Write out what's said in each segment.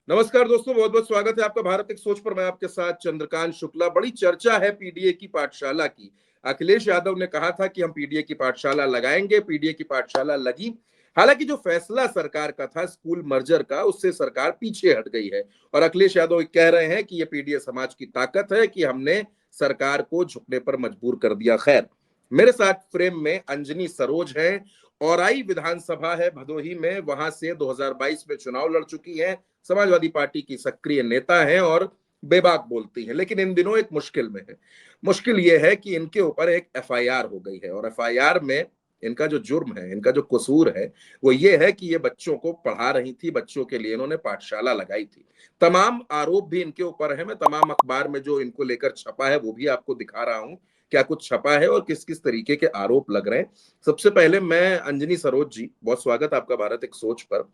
नमस्कार दोस्तों, बहुत बहुत स्वागत है आपका भारत एक सोच पर। मैं आपके साथ चंद्रकांत शुक्ला। बड़ी चर्चा है पीडीए की पाठशाला की। अखिलेश यादव ने कहा था कि हम पीडीए की पाठशाला लगाएंगे, पीडीए की पाठशाला लगी। हालांकि जो फैसला सरकार का था स्कूल मर्जर का, उससे सरकार पीछे हट गई है और अखिलेश यादव कह रहे हैं कि ये पीडीए समाज की ताकत है कि हमने सरकार को झुकने पर मजबूर कर दिया। खैर, मेरे साथ फ्रेम में अंजनी सरोज है। औराई विधानसभा है भदोही में, वहां से 2022 में चुनाव लड़ चुकी है। समाजवादी पार्टी की सक्रिय नेता हैं और बेबाक बोलती हैं, लेकिन इन दिनों एक मुश्किल में है। मुश्किल यह है कि इनके ऊपर एक एफआईआर हो गई है और एफआईआर में इनका जो जुर्म है, इनका जो कसूर है, वो ये है कि ये बच्चों को पढ़ा रही थी, बच्चों के लिए इन्होंने पाठशाला लगाई थी। तमाम आरोप भी इनके ऊपर है। मैं तमाम अखबार में जो इनको लेकर छपा है वो भी आपको दिखा रहा हूं, क्या कुछ छपा है और किस किस तरीके के आरोप लग रहे हैं। सबसे पहले मैं अंजनी सरोज जी, बहुत स्वागत आपका भारत एक सोच पर।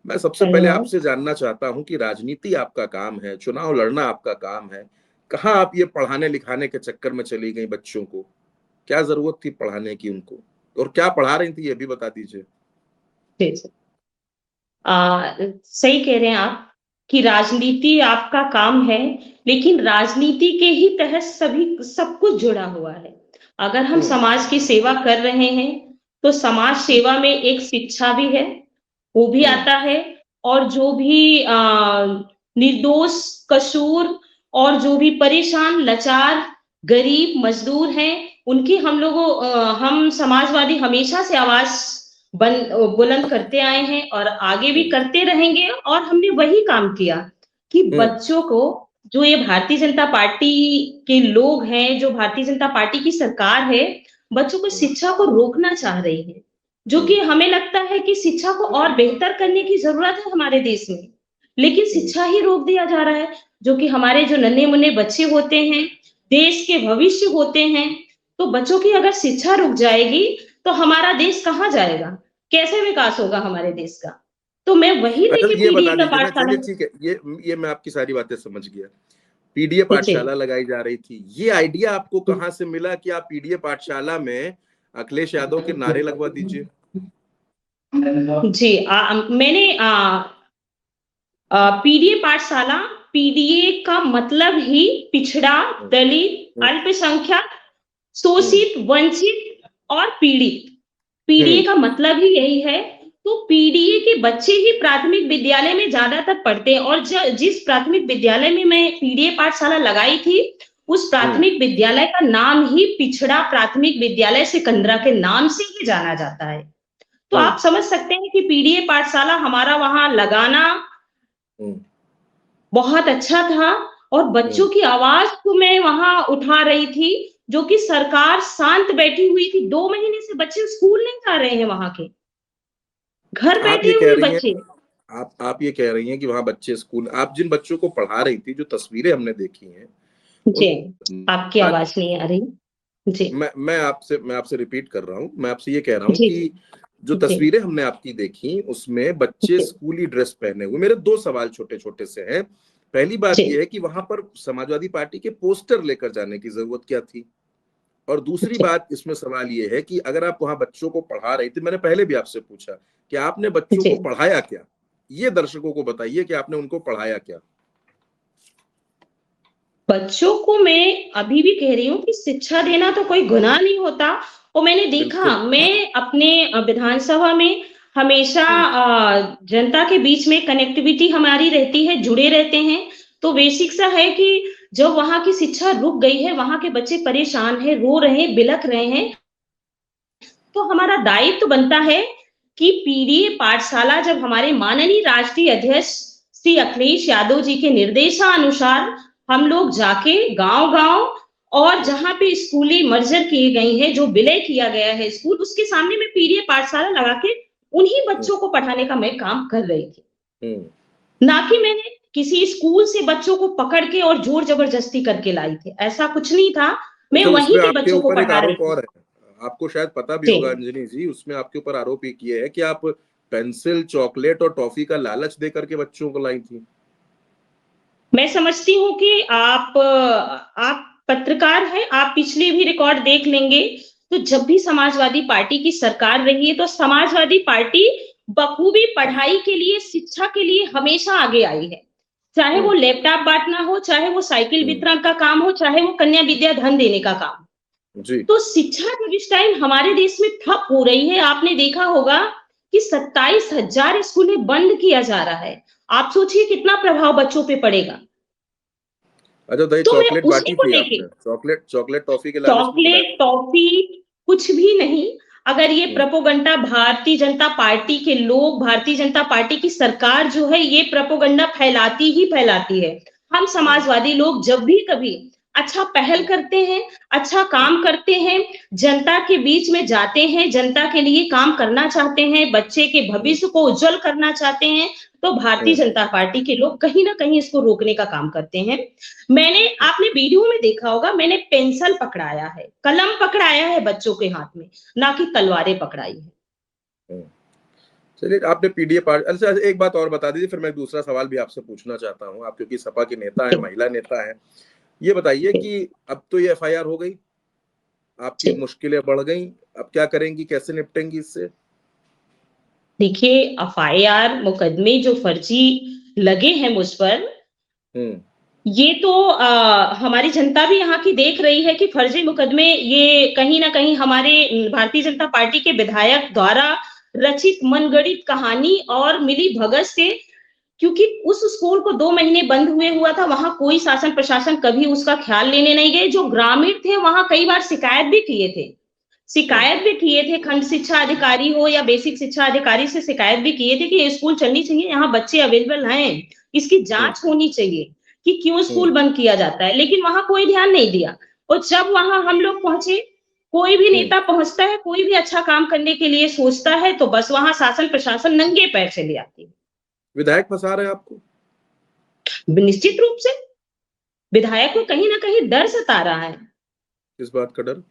मैं सबसे पहले धन्यवाद। आपसे जानना चाहता हूं कि राजनीति आपका काम है, चुनाव लड़ना आपका काम है, कहाँ आप ये पढ़ाने लिखाने के चक्कर में चली गई बच्चों को? क्या जरूरत थी पढ़ाने की उनको, और क्या पढ़ा रही थी ये भी बता दीजिए। जी, जी। सही कह रहे हैं आप कि राजनीति आपका काम है, लेकिन राजनीति के ही तहत सभी सब कुछ जुड़ा हुआ है। अगर हम हम्म। समाज की सेवा कर रहे हैं, तो समाज हम्म। सेवा में एक शिक्षा भी है, वो भी हम्म। आता है। और जो भी निर्दोष, कसूर और जो भी परेशान, लाचार, गरीब, मजदूर हैं, उनकी हम समाजवादी हमेशा से आवाज बुलंद करते आए हैं और आगे भी हम्म। करते रहेंगे। और हमने वही काम किया कि हम्म। बच्चों को, जो ये भारतीय जनता पार्टी के लोग हैं, जो भारतीय जनता पार्टी की सरकार है, बच्चों को हम्म। शिक्षा को रोकना चाह रही है। जो हम्म। कि हमें लगता है कि शिक्षा को और बेहतर करने की जरूरत है हमारे देश में, लेकिन हम्म। शिक्षा ही रोक दिया जा रहा है। जो कि हमारे जो नन्हे मुन्ने बच्चे होते हैं, देश के भविष्य होते हैं, तो बच्चों की अगर शिक्षा रुक जाएगी, तो हमारा देश कहाँ जाएगा? कैसे विकास होगा हमारे देश का? तो मैं वही अच्छा, लेके ये बता पीडीए का दीजिए ना, पाठशाला। चलिए ठीक है, ये मैं आपकी सारी बातें समझ गया। पीडीए जी, पाठशाला लगाई जा रही थी, ये आइडिया आपको कहाँ से मिला कि आप पीडीए पाठशाला में अखिलेश यादव के नारे लगवा दीजिए? जी। मैंने पीडीए पाठशाला, पीडीए का मतलब ही पिछड़ा, हम्म। दलित, हम्म। अल्पसंख्यक, हम्म। शोषित, वंचित और पीड़ित। पीडीए हम्म। का मतलब ही यही है। तो पीडीए के बच्चे ही प्राथमिक विद्यालय में ज्यादातर पढ़ते हैं, और जिस प्राथमिक विद्यालय में मैं पीडीए पाठशाला लगाई थी, उस हम्म। प्राथमिक विद्यालय का नाम ही पिछड़ा प्राथमिक विद्यालय सिकंदरा के नाम से ही जाना जाता है। तो हम्म। आप समझ सकते हैं कि पीडीए पाठशाला हमारा वहां लगाना हम्म। बहुत अच्छा था। और हम्म। बच्चों की आवाज को मैं वहां उठा रही थी, जो कि सरकार शांत बैठी हुई थी। 2 महीने से बच्चे स्कूल नहीं जा रहे हैं वहां के, घर आप ये बैठे कह हुए रही हैं, बच्चे। आप ये कह रही हैं कि वहां बच्चे स्कूल, आप जिन बच्चों को पढ़ा रही थी, जो तस्वीरें हमने देखी हैं जी, उन, आपकी आवाज नहीं आ रही। जी, मैं आपसे रिपीट कर रहा हूं, मैं आपसे ये कह रहा हूं जी, कि जो जी, तस्वीरें हमने आपकी देखी उसमें बच्चे जी, स्कूली ड्रेस पहने हुए। मेरे दो सवाल छोटे छोटे से हैं। पहली बात जी, यह है कि वहां पर समाजवादी पार्टी के पोस्टर लेकर जाने की जरूरत क्या थी? और दूसरी जी, बात इसमें सवाल ये है कि अगर आप वहां बच्चों को पढ़ा रही थी, मैंने पहले भी आपसे पूछा कि आपने बच्चों जी। को पढ़ाया क्या। ये दर्शकों को बताइए कि आपने उनको पढ़ाया क्या। बच्चों को मैं अभी भी कह रही हूँ कि शिक्षा देना तो कोई गुनाह नहीं होता। और मैंने देखा, बिल्कुल। मैं अपने विधानसभा में हमेशा हम्म। जनता के बीच में कनेक्टिविटी हमारी रहती है, जुड़े रहते हैं। तो बेसिक सा है कि जब वहां की शिक्षा रुक गई है, वहां के बच्चे परेशान हैं, रो रहे हैं, बिलख रहे हैं, तो हमारा दायित्व बनता है कि पीडीए पाठशाला, जब हमारे माननीय राष्ट्रीय अध्यक्ष श्री अखिलेश यादव जी के निर्देशानुसार हम लोग जाके गांव-गांव, और जहां पे स्कूली मर्जर किए गई हैं, जो विलय किया गया है स्कूल, उसके सामने मैं पीडीए पाठशाला लगा के उन्हीं हम्म। बच्चों को पढ़ाने का मैं काम कर रही थी। हम्म। ना कि मैंने किसी स्कूल से बच्चों को पकड़ के और जोर जबरदस्ती करके लाई थी, ऐसा कुछ नहीं था। मैं अच्छा, वहीं उसमें के आपके बच्चों को ऊपर एक पढ़ा रही आरोप थी। और है, आपको शायद पता भी जी। होगा अंजनी जी, उसमें आपके ऊपर आरोप ये किए है कि आप पेंसिल, चॉकलेट और टॉफी का लालच दे करके बच्चों को लाई थी। मैं समझती हूँ कि आप पत्रकार हैं, आप पिछले भी रिकॉर्ड देख लेंगे। तो जब भी समाजवादी पार्टी की सरकार रही है, तो समाजवादी पार्टी बखूबी पढ़ाई के लिए, शिक्षा के लिए हमेशा आगे आई है। चाहे वो लैपटॉप बांटना हो, चाहे वो साइकिल वितरण का काम हो, चाहे वो कन्या विद्या धन देने का काम। जी। तो शिक्षा जब इस टाइम हमारे देश में ठप हो रही है, आपने देखा होगा कि 27,000 स्कूलें बंद किया जा रहा है। आप सोचिए कितना प्रभाव बच्चों पे पड़ेगा। अच्छा, दही तो मैं चॉकलेट उसी बांटी को थी लेके, आपने? चॉकलेट टॉफी के लालच में बुलाया चॉकलेट, टॉफी कुछ भी नहीं। अगर ये था? प्रोपोगंडा भारतीय जनता पार्टी के लोग, भारतीय जनता पार्टी की सरकार जो है, ये प्रोपोगंडा फैलाती ही फैलाती है। हम समाजवादी लोग जब भी कभी अच्छा पहल करते हैं, अच्छा काम करते हैं, जनता के बीच में जाते हैं, जनता के लिए काम करना चाहते हैं, बच्चे के भविष्य को उज्जवल करना चाहते हैं, तो भारतीय जनता पार्टी के लोग कहीं ना कहीं इसको रोकने का काम करते हैं। आपने वीडियो में देखा होगा, मैंने पेंसिल पकड़ाया है, कलम पकड़ाया है बच्चों के हाथ में, ना कि तलवारें पकड़ाई है। चलिए, आपने पीडीए पार्ट, अच्छा एक बात और बता दीजिए, फिर मैं दूसरा सवाल भी आपसे पूछना चाहता हूँ। आप क्योंकि सपा के नेता हैं, महिला नेता हैं, ये बताइए कि अब तो ये एफआईआर हो गई, आपकी मुश्किलें बढ़ गई, अब क्या करेंगी, कैसे निपटेंगी इससे? देखिए, एफआईआर मुकदमे जो फर्जी लगे हैं मुझ पर, ये तो हमारी जनता भी यहाँ की देख रही है कि फर्जी मुकदमे ये कहीं ना कहीं हमारे भारतीय जनता पार्टी के विधायक द्वारा रचित मनगढ़ंत कहानी और मिली भगत से, क्योंकि उस स्कूल को 2 महीने बंद हुए हुआ था, वहां कोई शासन प्रशासन कभी उसका ख्याल लेने नहीं गए। जो ग्रामीण थे वहां कई बार शिकायत भी किए थे, खंड शिक्षा अधिकारी हो या बेसिक शिक्षा अधिकारी से शिकायत भी किए थे कि ये स्कूल चलनी चाहिए, यहाँ बच्चे अवेलेबल हैं, इसकी जांच होनी चाहिए कि क्यों स्कूल बंद किया जाता है, लेकिन वहां कोई ध्यान नहीं दिया। और जब वहां हम लोग पहुंचे, कोई भी नेता पहुंचता है, कोई भी अच्छा काम करने के लिए सोचता है, तो बस वहां शासन प्रशासन नंगे पैर चले आती है। विधायक फंसा रहे हैं आपको? निश्चित रूप से विधायक को कहीं ना कहीं डर सता रहा है। किस बात का डर?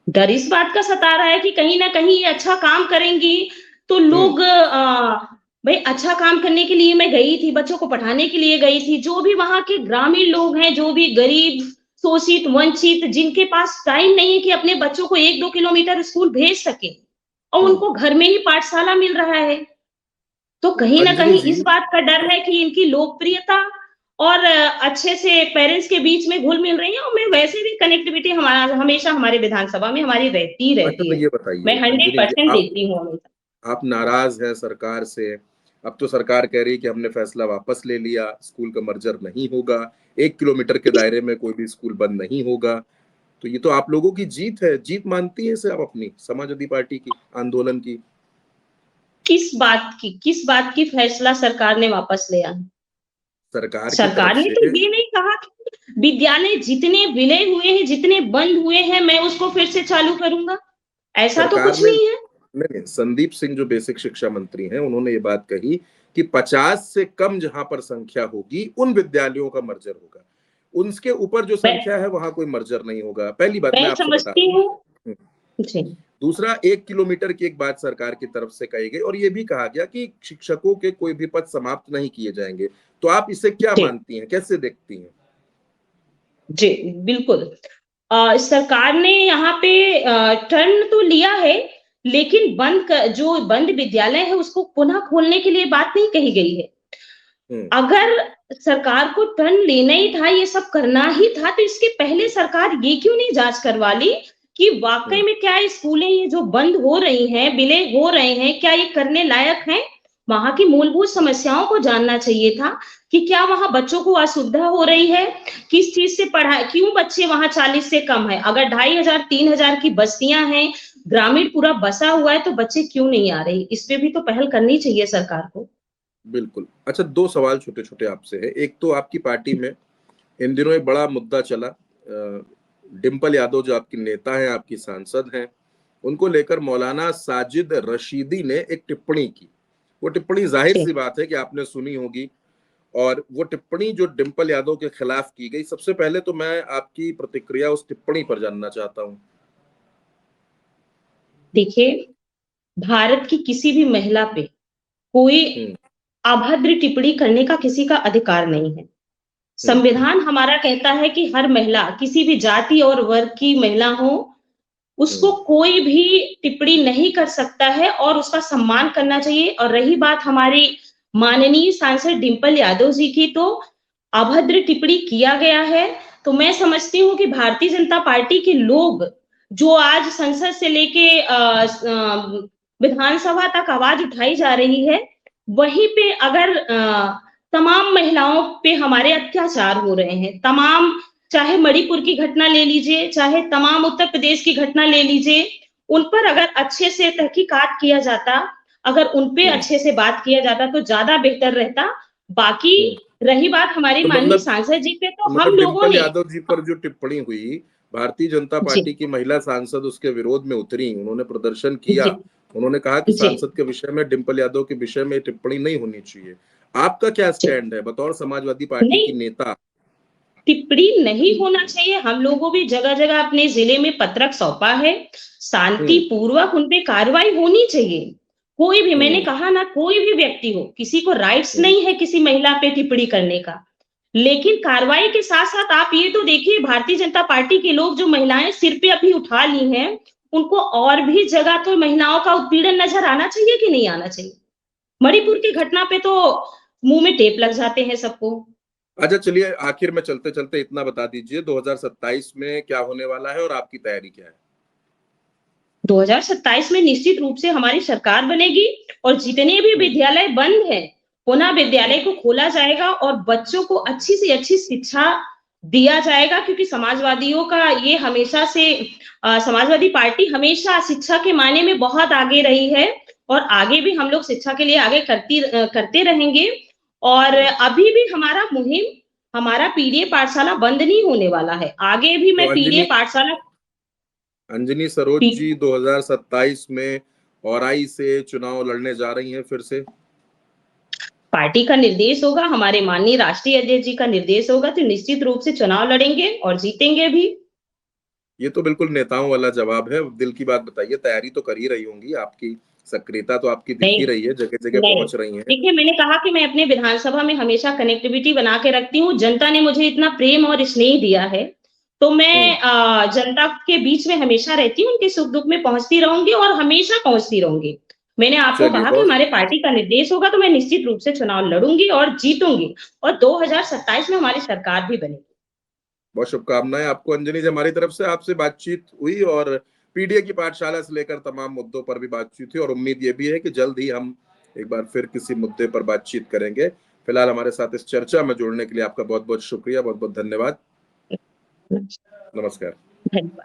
डर इस बात का सता रहा है कि कहीं ना कहीं ये अच्छा काम करेंगी तो लोग भाई अच्छा काम करने के लिए मैं गई थी, बच्चों को पढ़ाने के लिए गई थी, जो भी वहां के ग्रामीण लोग हैं, जो भी गरीब, शोषित, वंचित, जिनके पास टाइम नहीं है कि अपने बच्चों को 1-2 किलोमीटर स्कूल भेज सके, और उनको घर में ही पाठशाला मिल रहा है, तो कहीं ना अंजलि कहीं जी, इस बात का डर है कि इनकी लोकप्रियता और अच्छे से पेरेंट्स के बीच में घुल मिल रही है। और मैं वैसे भी कनेक्टिविटी हमारा हमेशा हमारे विधानसभा में हमारी रहती अच्छा तो है, ये बताइए मैं अंजलि जी, 100% देती हूँ हमेशा। आप नाराज हैं सरकार से? अब तो सरकार कह रही है कि हमने फैसला वापस ले लिया, स्कूल का मर्जर नहीं होगा, 1 किलोमीटर के दायरे में कोई भी स्कूल बंद नहीं होगा। तो ये तो आप लोगों की जीत है, जीत मानती है इसे आप अपनी, समाजवादी पार्टी की आंदोलन की? किस बात की फैसला सरकार ने वापस लिया? सरकार की तरफ सरकार ने से। तो ये नहीं कहा कि विद्यालय जितने विलय हुए हैं, जितने बंद हुए हैं, मैं उसको फिर से चालू करूंगा, ऐसा तो सरकार कुछ ने नहीं है। नहीं, संदीप सिंह जो बेसिक शिक्षा मंत्री हैं, उन्होंने ये बात कही कि 50 से कम जहां पर संख्या होगी उन विद्यालयों का मर्जर होगा, उनके ऊपर जो मैं संख्या है वहां कोई मर्जर नहीं होगा। पहली बात मैं मैं आपसे बता समझती दूं। हूँ जी। दूसरा, 1 किलोमीटर की एक बात सरकार की तरफ से कही गई और ये भी कहा गया कि शिक्षकों के कोई भी पद समाप्त नहीं किए जाएंगे। तो आप इसे क्या जी, मानती हैं, कैसे देखती हैं? जी, बिल्कुल। सरकार ने यहाँ पे टर्न तो लिया है, लेकिन जो बंद विद्यालय है उसको पुनः खोलने के लिए बात नहीं कही गई है। हम्म। अगर सरकार को टर्न लेना ही था, ये सब करना ही था, तो इसके पहले सरकार ये क्यों नहीं जांच करवा ली कि वाकई में क्या स्कूलें ये जो बंद हो रही हैं, विलय हो रहे हैं, क्या ये करने लायक हैं? वहां की मूलभूत समस्याओं को जानना चाहिए था कि क्या वहां बच्चों को असुविधा हो रही है, किस चीज से पढ़ाई, क्यों बच्चे वहां 40 से कम है, अगर 2500-3000 की बस्तियां हैं, ग्रामीण पूरा बसा हुआ है, तो बच्चे क्यों नहीं आ रहे? इस पे भी तो पहल करनी चाहिए सरकार को। बिल्कुल। अच्छा, 2 सवाल छोटे-छोटे आपसे है। एक तो आपकी पार्टी में इन दिनों एक बड़ा मुद्दा चला, डिंपल यादव जो आपकी नेता हैं, आपकी सांसद हैं, उनको लेकर मौलाना साजिद रशीदी ने एक टिप्पणी की। वो टिप्पणी जी। ज़ाहिर-सी बात है कि आपने सुनी होगी, और वो टिप्पणी जो डिंपल यादव के खिलाफ की गई, सबसे पहले तो मैं आपकी प्रतिक्रिया उस टिप्पणी पर जानना चाहता हूँ। देखिए, भारत की किसी भी महिला पे कोई हुँ, अभद्र टिप्पणी करने का किसी का अधिकार नहीं है। हुँ, संविधान हमारा कहता है कि हर महिला, किसी भी जाति और वर्ग की महिला हो, उसको कोई भी टिप्पणी नहीं कर सकता है और उसका सम्मान करना चाहिए। और रही बात हमारी माननीय सांसद डिंपल यादव जी की, तो अभद्र टिप्पणी किया गया है। तो मैं समझती हूँ कि भारतीय जनता पार्टी के लोग जो आज संसद से लेके विधानसभा तक आवाज उठाई जा रही है, वहीं पे अगर तमाम महिलाओं पे हमारे अत्याचार हो रहे हैं, तमाम, चाहे मणिपुर की घटना ले लीजिए, चाहे तमाम उत्तर प्रदेश की घटना ले लीजिए, उन पर अगर अच्छे से तहकीकात किया जाता, अगर उन पे अच्छे से बात किया जाता तो ज्यादा बेहतर रहता। बाकी रही बात हमारी तो माननीय सांसद जी पे, तो हम लोगों डिंपल ने, यादव जी पर जो टिप्पणी हुई, भारतीय जनता जी, पार्टी की महिला सांसद उसके विरोध में उतरी, उन्होंने प्रदर्शन किया, जी, उन्होंने कहा कि जी, सांसद के विषय में, डिंपल यादव के विषय में टिप्पणी नहीं होनी चाहिए। आपका क्या जी। स्टैंड है बतौर समाजवादी पार्टी नहीं, की नेता? टिप्पणी नहीं होना चाहिए। हम लोगों भी जगह-जगह अपने जिले में पत्रक सौंपा है। शांति हम्म पूर्वक उन पे कार्रवाई होनी चाहिए। कोई भी, मैंने हम्म कहा ना, कोई भी व्यक्ति हो, किसी को राइट्स हम्म नहीं है किसी महिला पे टिप्पणी करने का। लेकिन कार्रवाई के साथ-साथ आप ये तो देखिए, भारतीय जनता पार्टी के लोग जो महिलाएं सिर पे अभी उठा ली हैं, उनको और भी जगह तो महिलाओं का उत्पीड़न नजर आना चाहिए कि नहीं आना चाहिए? मणिपुर की घटना पे तो मुंह में टेप लग जाते हैं सबको। अच्छा, चलिए आखिर में चलते चलते इतना बता दीजिए, 2027 में क्या होने वाला है और आपकी तैयारी क्या है? 2027 में निश्चित रूप से हमारी सरकार बनेगी और जितने भी हम्म विद्यालय बंद हैं, पुनः हम्म विद्यालय को खोला जाएगा और बच्चों को अच्छी से अच्छी शिक्षा दिया जाएगा, क्योंकि समाजवादियों का ये हमेशा से समाजवादी पार्टी हमेशा शिक्षा के मायने में बहुत आगे रही है और आगे भी हम लोग शिक्षा के लिए आगे करते रहेंगे। और हम्म। अभी भी हमारा मुहिम, हमारा पीडीए पाठशाला बंद नहीं होने वाला है। आगे भी तो मैं पीडीए पाठशाला, अंजनी सरोज जी 2027 में औराई से चुनाव लड़ने जा रही हैं फिर से? पार्टी का निर्देश होगा, हमारे माननीय राष्ट्रीय अध्यक्ष जी का निर्देश होगा, तो निश्चित रूप से चुनाव लड़ेंगे और जीतेंगे भी। ये तो बिल्कुल नेताओं वाला जवाब है। दिल की बात बताइए, तैयारी तो कर ही रही होंगी, आपकी सक्रियता तो आपकी दिख ही नहीं, रही है, जगह जगह नहीं, पहुंच रही हैं। देखिए, मैंने कहा कि मैं अपने विधानसभा में हमेशा कनेक्टिविटी बना के रखती हूँ। जनता ने मुझे इतना प्रेम और स्नेह दिया है, तो हम्म मैं जनता के बीच में हमेशा रहती हूँ, उनके सुख दुख में पहुंचती रहूंगी और हमेशा पहुंचती रहूंगी। मैंने आपको चलिए, कहा कि बहुत हमारे पार्टी का निर्देश होगा, तो मैं निश्चित रूप से चुनाव लड़ूंगी और जीतूंगी और 2027 में हमारी सरकार भी बनेगी। बहुत शुभकामनाएं आपको अंजनी जी। हमारी तरफ से आपसे बातचीत हुई और पीडीए की पाठशाला से लेकर तमाम मुद्दों पर भी बातचीत हुई, और उम्मीद ये भी है कि जल्द ही हम एक बार फिर किसी मुद्दे पर बातचीत करेंगे। फिलहाल हमारे साथ इस चर्चा में जुड़ने के लिए आपका बहुत बहुत शुक्रिया, बहुत बहुत धन्यवाद। नमस्कार। धन्यवाद।